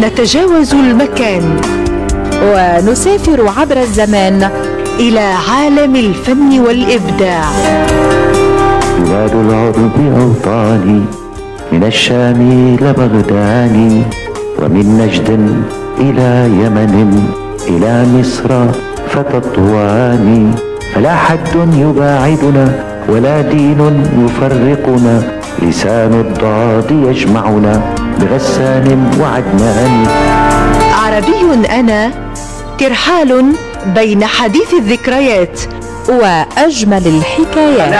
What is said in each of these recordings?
نتجاوز المكان ونسافر عبر الزمان إلى عالم الفن والإبداع. بلاد العرب أوطاني، من الشام إلى بغداد، ومن نجد إلى يمن إلى مصر فتطواني. فلا حد يباعدنا ولا دين يفرقنا، لسان الضاد يجمعنا بغسان وعدنان. عربي أنا، ترحال بين حديث الذكريات وأجمل الحكايات.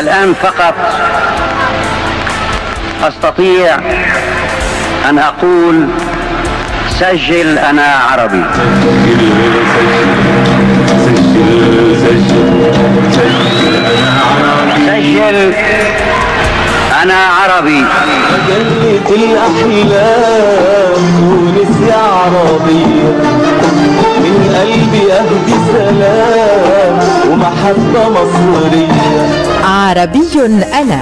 الآن فقط أستطيع أن أقول سجل أنا عربي. سجل أنا عربي. مجلة الأحلام تونس يا عربي، من قلبي أهدي سلام ومحبة مصرية. عربي أنا،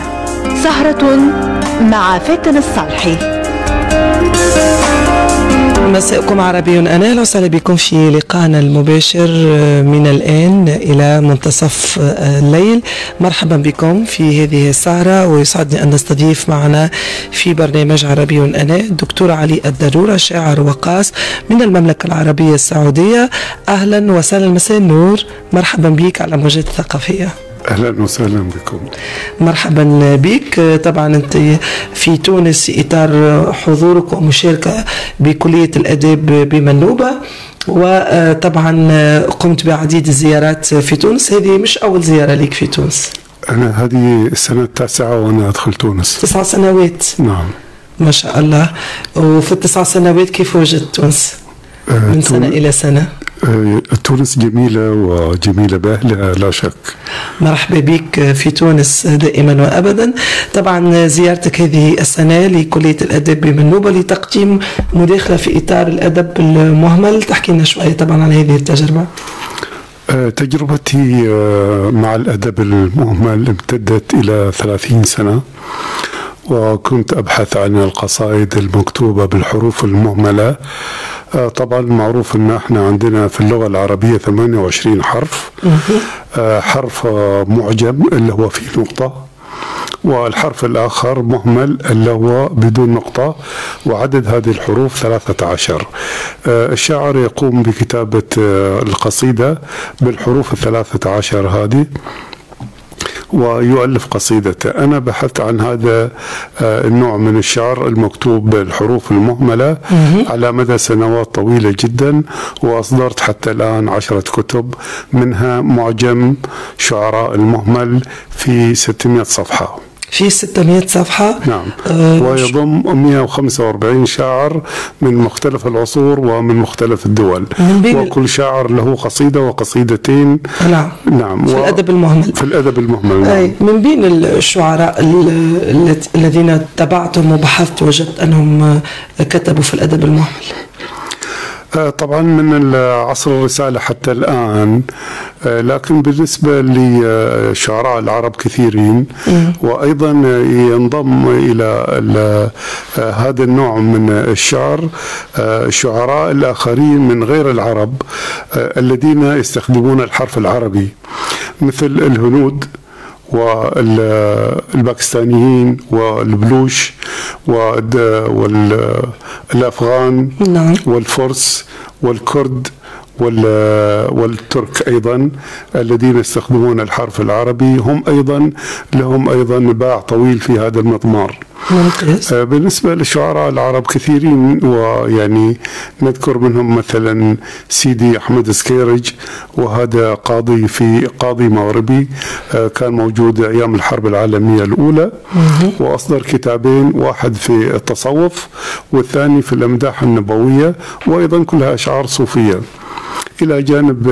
سهرة مع فاتن الصالحي. مساءكم عربي أنا، أهلا وسهلا بكم في لقائنا المباشر من الآن إلى منتصف الليل. مرحبا بكم في هذه السهرة، ويسعدني أن نستضيف معنا في برنامج عربي أنا الدكتور علي الدرورة، شاعر وقاص من المملكة العربية السعودية. أهلا وسهلا، مساء النور، مرحبا بك على موجات الثقافية. أهلا وسهلا بكم. مرحبا بك. طبعا أنت في تونس في إطار حضورك ومشاركة بكلية الأداب بمنوبة، وطبعا قمت بعديد الزيارات في تونس. هذه مش أول زيارة لك في تونس. أنا هذه السنة التاسعة وأنا أدخل تونس. 9 سنوات. نعم ما شاء الله. وفي ال9 سنوات كيف وجدت تونس من سنة إلى سنة؟ تونس جميلة وجميلة بأهلها لا شك. مرحبا بك في تونس دائما وأبدا. طبعا زيارتك هذه السنة لكلية الأدب بمنوبة لتقديم مداخلة في إطار الأدب المهمل، تحكي لنا شوية طبعا عن هذه التجربة. تجربتي مع الأدب المهمل امتدت إلى 30 سنة، وكنت أبحث عن القصائد المكتوبة بالحروف المهملة. طبعا معروف أن احنا عندنا في اللغة العربية 28 حرف. حرف معجم اللي هو فيه نقطة، والحرف الآخر مهمل اللي هو بدون نقطة، وعدد هذه الحروف 13. الشاعر يقوم بكتابة القصيدة بالحروف 13 هذه ويؤلف قصيدته. أنا بحثت عن هذا النوع من الشعر المكتوب بالحروف المهملة على مدى سنوات طويلة جدا، وأصدرت حتى الآن 10 كتب، منها معجم شعراء المهمل في 600 صفحة. في 600 صفحة. نعم. ويضم 145 شاعر من مختلف العصور ومن مختلف الدول، وكل شاعر له قصيدة وقصيدتين. نعم. نعم. في الأدب المهمل. في الأدب المهمل. نعم. من بين الشعراء الذين تبعتهم وبحثت وجدت أنهم كتبوا في الأدب المهمل. طبعا من عصر الرسالة حتى الآن، لكن بالنسبة لشعراء العرب كثيرين، وأيضا ينضم إلى هذا النوع من الشعر الشعراء الآخرين من غير العرب الذين يستخدمون الحرف العربي، مثل الهنود والباكستانيين والبلوش والأفغان والفرس والكرد والترك أيضا الذين يستخدمون الحرف العربي، هم أيضا لهم أيضا باع طويل في هذا المضمار. ممتاز. بالنسبة للشعراء العرب كثيرين، ويعني نذكر منهم مثلا سيدي أحمد سكيرج، وهذا قاضي مغربي كان موجود أيام الحرب العالمية الأولى، وأصدر كتابين، واحد في التصوف والثاني في الأمداح النبوية، وأيضا كلها أشعار صوفية. إلى جانب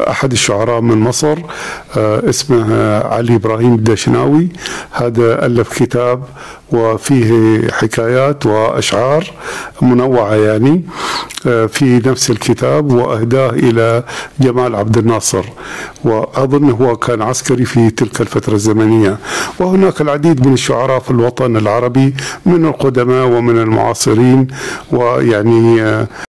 أحد الشعراء من مصر اسمه علي إبراهيم الدشناوي، هذا ألف كتاب وفيه حكايات وأشعار منوعة يعني. في نفس الكتاب وأهداه إلى جمال عبد الناصر، وأظن هو كان عسكري في تلك الفترة الزمنية. وهناك العديد من الشعراء في الوطن العربي من القدماء ومن المعاصرين، ويعني